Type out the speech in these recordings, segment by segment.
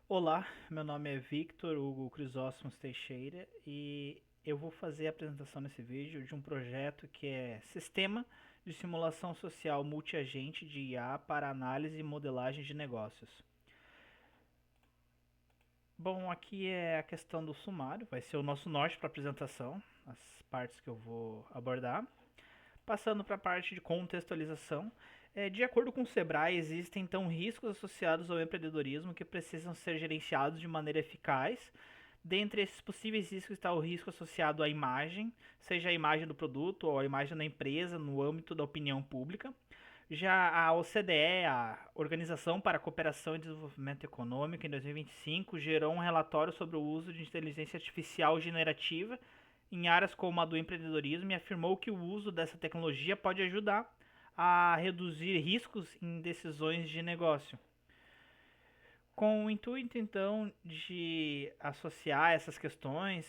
Olá, meu nome é Victor Hugo Crisóstomos Teixeira e eu vou fazer a apresentação nesse vídeo de um projeto que é Sistema de Simulação Social Multiagente de IA para Análise e Modelagem de Negócios. Bom, aqui é a questão do sumário, vai ser o nosso norte para a apresentação, as partes que eu vou abordar. Passando para a parte de contextualização, de acordo com o Sebrae, existem então riscos associados ao empreendedorismo que precisam ser gerenciados de maneira eficaz. Dentre esses possíveis riscos está o risco associado à imagem, seja a imagem do produto ou a imagem da empresa no âmbito da opinião pública. Já a OCDE, a Organização para a Cooperação e Desenvolvimento Econômico, em 2025, gerou um relatório sobre o uso de inteligência artificial generativa em áreas como a do empreendedorismo e afirmou que o uso dessa tecnologia pode ajudar a reduzir riscos em decisões de negócio. Com o intuito, então, de associar essas questões,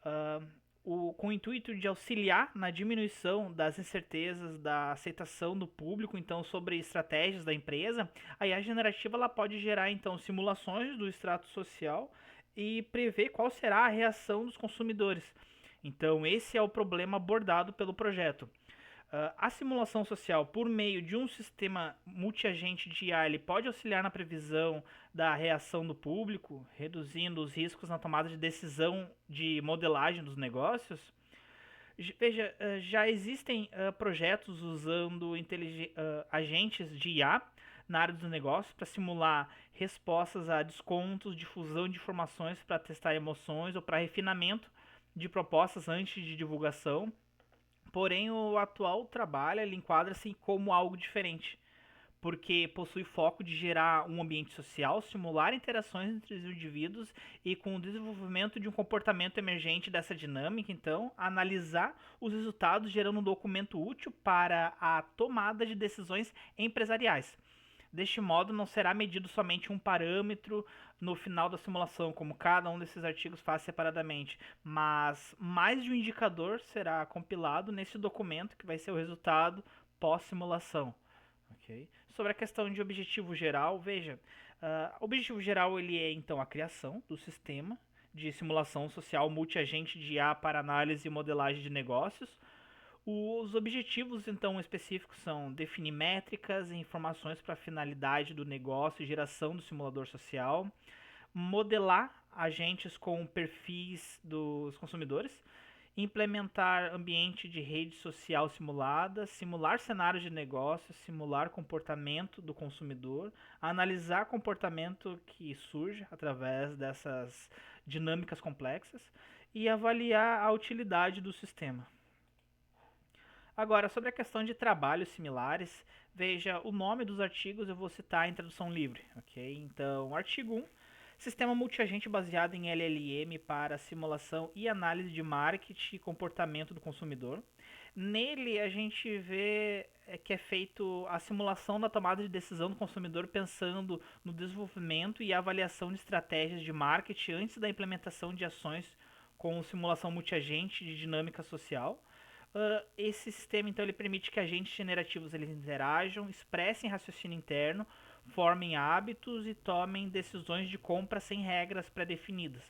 uh, com o intuito de auxiliar na diminuição das incertezas da aceitação do público, então, sobre estratégias da empresa, a IA generativa ela pode gerar, então, simulações do extrato social e prever qual será a reação dos consumidores. Então, esse é o problema abordado pelo projeto. A simulação social por meio de um sistema multiagente de IA ele pode auxiliar na previsão da reação do público, reduzindo os riscos na tomada de decisão de modelagem dos negócios. Veja, já existem projetos usando agentes de IA na área dos negócios para simular respostas a descontos, difusão de informações para testar emoções ou para refinamento de propostas antes de divulgação. Porém, o atual trabalho ele enquadra-se como algo diferente, porque possui foco de gerar um ambiente social, simular interações entre os indivíduos e com o desenvolvimento de um comportamento emergente dessa dinâmica, então, analisar os resultados gerando um documento útil para a tomada de decisões empresariais. Deste modo, não será medido somente um parâmetro no final da simulação, como cada um desses artigos faz separadamente, mas mais de um indicador será compilado nesse documento que vai ser o resultado pós-simulação. Okay? Sobre a questão de objetivo geral, veja, o objetivo geral ele é então a criação do sistema de simulação social multiagente de IA para análise e modelagem de negócios. Os objetivos, então, específicos são definir métricas e informações para a finalidade do negócio e geração do simulador social, modelar agentes com perfis dos consumidores, implementar ambiente de rede social simulada, simular cenários de negócio, simular comportamento do consumidor, analisar comportamento que surge através dessas dinâmicas complexas e avaliar a utilidade do sistema. Agora, sobre a questão de trabalhos similares, veja o nome dos artigos, eu vou citar em tradução livre, ok? Então, artigo 1, sistema multiagente baseado em LLM para simulação e análise de marketing e comportamento do consumidor. Nele, a gente vê que é feito a simulação da tomada de decisão do consumidor pensando no desenvolvimento e avaliação de estratégias de marketing antes da implementação de ações com simulação multiagente de dinâmica social. Esse sistema então ele permite que agentes generativos eles interajam, expressem raciocínio interno, formem hábitos e tomem decisões de compra sem regras pré-definidas.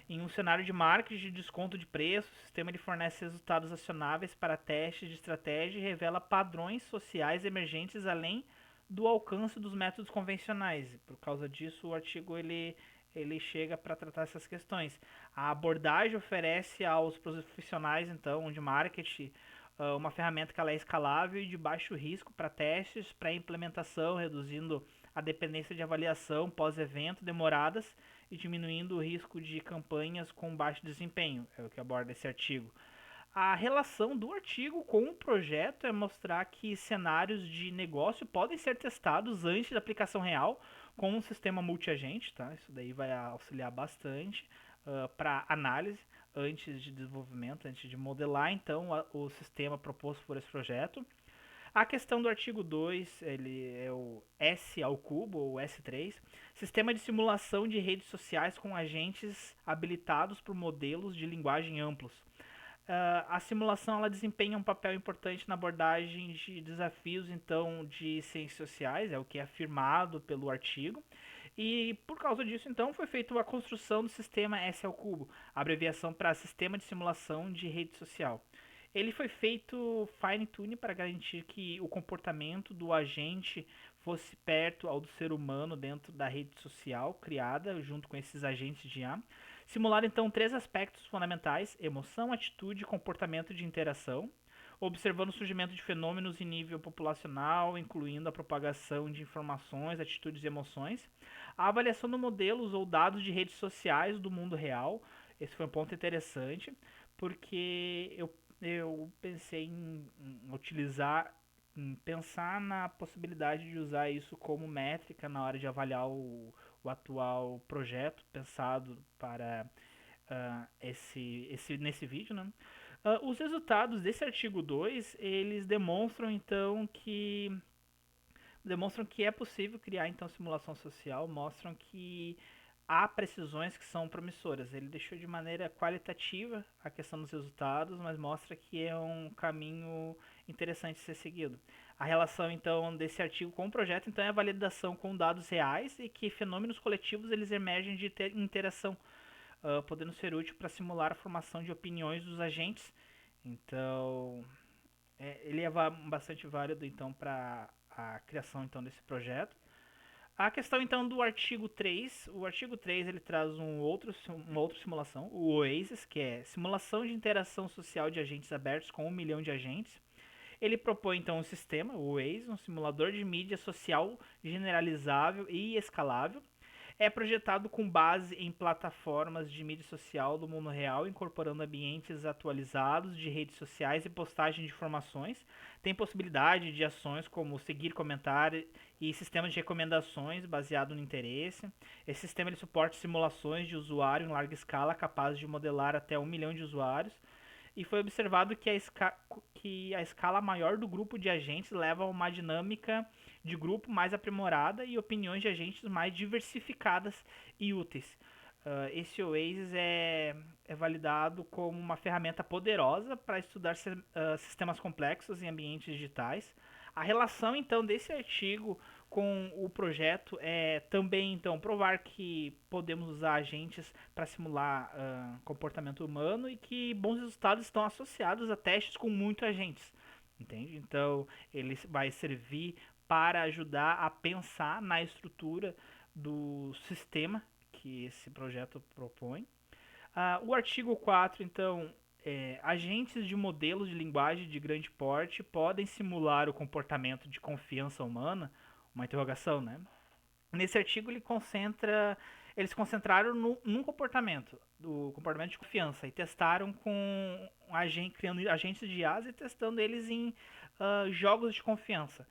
Em um cenário de marketing de desconto de preço, o sistema ele fornece resultados acionáveis para testes de estratégia e revela padrões sociais emergentes além do alcance dos métodos convencionais. Por causa disso, o artigo ele chega para tratar essas questões. A abordagem oferece aos profissionais então de marketing uma ferramenta que ela é escalável e de baixo risco para testes, para implementação, reduzindo a dependência de avaliação pós-evento demoradas e diminuindo o risco de campanhas com baixo desempenho. É o que aborda esse artigo. A relação do artigo com o projeto é mostrar que cenários de negócio podem ser testados antes da aplicação real com um sistema multiagente, tá? Isso daí vai auxiliar bastante para análise antes de desenvolvimento, antes de modelar então o sistema proposto por esse projeto. A questão do artigo 2, ele é o S ao cubo, ou S3, sistema de simulação de redes sociais com agentes habilitados por modelos de linguagem amplos. A simulação ela desempenha um papel importante na abordagem de desafios então de ciências sociais, é o que é afirmado pelo artigo, E por causa disso, então, foi feita a construção do sistema S ao cubo, abreviação para Sistema de Simulação de Rede Social. Ele foi feito fine-tune para garantir que o comportamento do agente fosse perto ao do ser humano dentro da rede social criada junto com esses agentes de IA. Simular então três aspectos fundamentais: emoção, atitude e comportamento de interação, observando o surgimento de fenômenos em nível populacional, incluindo a propagação de informações, atitudes e emoções, a avaliação de modelos ou dados de redes sociais do mundo real. Esse foi um ponto interessante, porque eu pensei em utilizar, em pensar na possibilidade de usar isso como métrica na hora de avaliar o atual projeto pensado para nesse vídeo, né? Os resultados desse artigo 2 eles demonstram que é possível criar então simulação social, mostram que há precisões que são promissoras. Ele deixou de maneira qualitativa a questão dos resultados, mas mostra que é um caminho interessante de ser seguido. A relação então desse artigo com o projeto então é a validação com dados reais e que fenômenos coletivos eles emergem de interação, podendo ser útil para simular a formação de opiniões dos agentes. Então, ele é bastante válido então para a criação então desse projeto. A questão então do artigo 3, o artigo 3 ele traz uma outra simulação, o OASIS, que é simulação de interação social de agentes abertos com 1 milhão de agentes. Ele propõe então um sistema, o OASIS, um simulador de mídia social generalizável e escalável. É projetado com base em plataformas de mídia social do mundo real, incorporando ambientes atualizados de redes sociais e postagem de informações. Tem possibilidade de ações como seguir, comentar e sistema de recomendações baseado no interesse. Esse sistema ele suporta simulações de usuário em larga escala capazes de modelar até 1 milhão de usuários. E foi observado que a escala maior do grupo de agentes leva a uma dinâmica de grupo mais aprimorada e opiniões de agentes mais diversificadas e úteis. Esse OASIS é validado como uma ferramenta poderosa para estudar sistemas complexos em ambientes digitais. A relação então desse artigo com o projeto é também então provar que podemos usar agentes para simular comportamento humano e que bons resultados estão associados a testes com muitos agentes, entende? Então ele vai servir para ajudar a pensar na estrutura do sistema que esse projeto propõe. O artigo 4, então, agentes de modelos de linguagem de grande porte podem simular o comportamento de confiança humana? Uma interrogação, né? Nesse artigo eles se concentraram num comportamento, do comportamento de confiança, e testaram criando agentes de IAs e testando eles em jogos de confiança.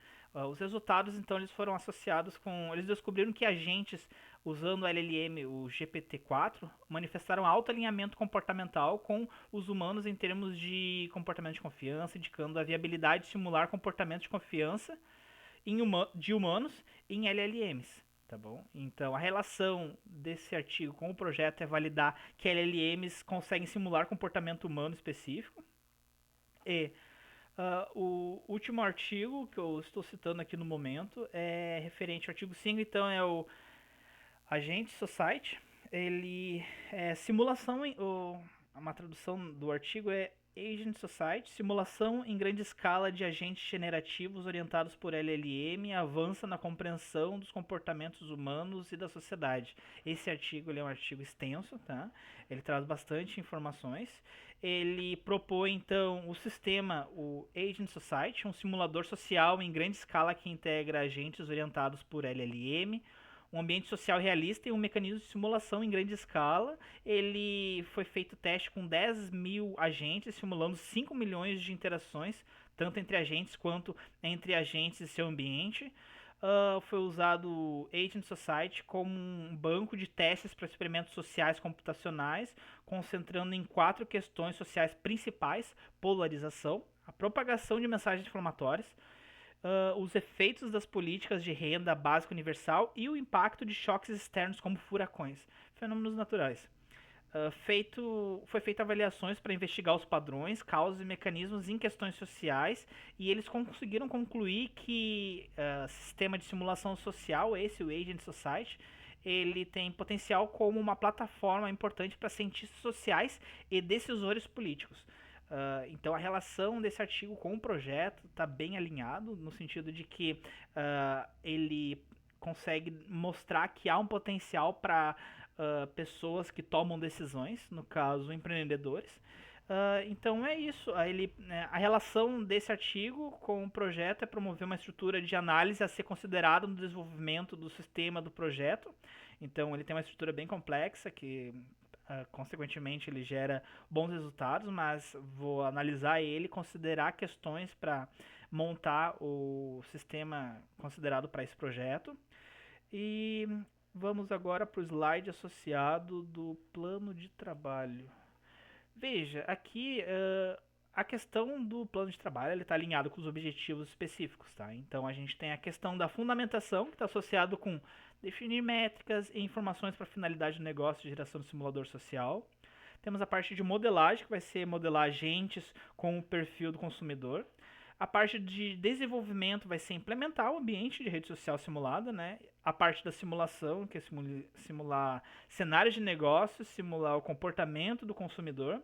Os resultados, então, eles foram associados eles descobriram que agentes usando o LLM, o GPT-4, manifestaram alto alinhamento comportamental com os humanos em termos de comportamento de confiança, indicando a viabilidade de simular comportamento de confiança de humanos em LLMs. Tá bom? Então, a relação desse artigo com o projeto é validar que LLMs conseguem simular comportamento humano específico. E o último artigo que eu estou citando aqui no momento é referente ao artigo 5, então é o Agent Society. Ele é simulação, uma tradução do artigo é Agent Society, simulação em grande escala de agentes generativos orientados por LLM, avança na compreensão dos comportamentos humanos e da sociedade. Esse artigo ele é um artigo extenso, tá? Ele traz bastante informações. Ele propõe então o sistema, o Agent Society, um simulador social em grande escala que integra agentes orientados por LLM, um ambiente social realista e um mecanismo de simulação em grande escala. Ele foi feito teste com 10 mil agentes, simulando 5 milhões de interações, tanto entre agentes quanto entre agentes e seu ambiente. Foi usado o Agent Society como um banco de testes para experimentos sociais computacionais, concentrando em 4 questões sociais principais: polarização, a propagação de mensagens inflamatórias, os efeitos das políticas de renda básica universal e o impacto de choques externos como furacões, fenômenos naturais. Foi feita avaliações para investigar os padrões, causas e mecanismos em questões sociais, e eles conseguiram concluir que sistema de simulação social, o Agent Society, ele tem potencial como uma plataforma importante para cientistas sociais e decisores políticos. Então a relação desse artigo com o projeto está bem alinhado, no sentido de que ele consegue mostrar que há um potencial para pessoas que tomam decisões, no caso empreendedores. Então é isso. A relação desse artigo com o projeto é promover uma estrutura de análise a ser considerada no desenvolvimento do sistema do projeto. Então ele tem uma estrutura bem complexa que consequentemente ele gera bons resultados, mas vou analisar ele e considerar questões para montar o sistema considerado para esse projeto. E vamos agora para o slide associado do plano de trabalho. Veja, aqui a questão do plano de trabalho está alinhado com os objetivos específicos, tá? Então a gente tem a questão da fundamentação, que está associado com definir métricas e informações para finalidade do negócio e geração do simulador social. Temos a parte de modelagem, que vai ser modelar agentes com o perfil do consumidor. A parte de desenvolvimento vai ser implementar o ambiente de rede social simulada, né? A parte da simulação, que é simular cenários de negócio, simular o comportamento do consumidor.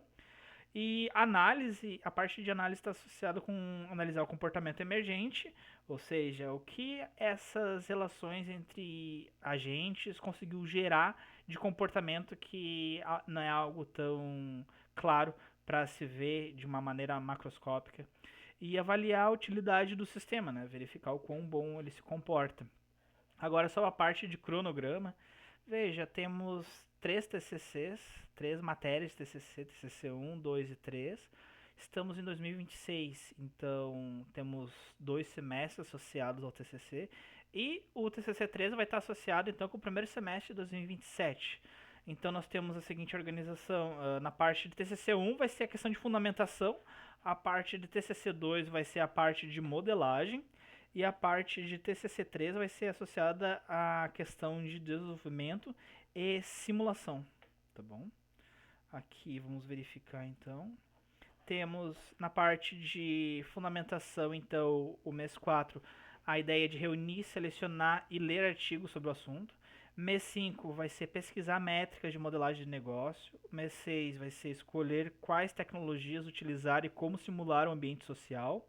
E análise, a parte de análise está associada com analisar o comportamento emergente, ou seja, o que essas relações entre agentes conseguiu gerar de comportamento que não é algo tão claro para se ver de uma maneira macroscópica. E avaliar a utilidade do sistema, né? Verificar o quão bom ele se comporta. Agora só a parte de cronograma. Veja, temos 3 TCCs, 3 matérias TCC, TCC 1, 2 e 3. Estamos em 2026, então temos 2 semestres associados ao TCC e o TCC 3 vai estar associado então com o primeiro semestre de 2027. Então nós temos a seguinte organização, na parte de TCC 1 vai ser a questão de fundamentação, a parte de TCC 2 vai ser a parte de modelagem, e a parte de TCC 3 vai ser associada à questão de desenvolvimento e simulação, tá bom? Aqui vamos verificar então. Temos na parte de fundamentação, então, o mês 4, a ideia de reunir, selecionar e ler artigos sobre o assunto. Mês 5 vai ser pesquisar métricas de modelagem de negócio. Mês 6 vai ser escolher quais tecnologias utilizar e como simular o ambiente social.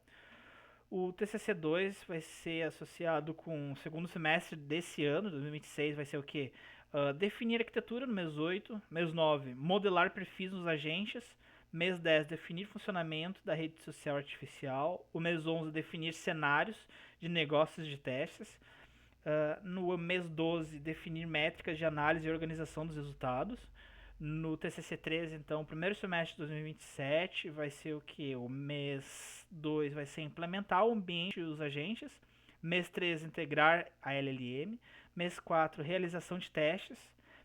O TCC2 vai ser associado com o segundo semestre desse ano, 2026, vai ser o quê? Definir arquitetura no mês 8. Mês 9, modelar perfis nos agentes. Mês 10, definir funcionamento da rede social artificial. O mês 11, definir cenários de negócios de testes. No mês 12, definir métricas de análise e organização dos resultados. No TCC 13, então, primeiro semestre de 2027 vai ser o que? O mês 2 vai ser implementar o ambiente e os agentes. Mês 3, integrar a LLM. Mês 4, realização de testes.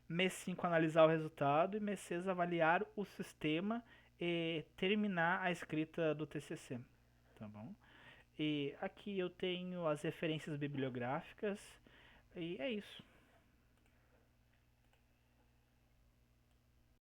Mês 5, analisar o resultado. E mês 6, avaliar o sistema e terminar a escrita do TCC. Tá bom? E aqui eu tenho as referências bibliográficas. E é isso.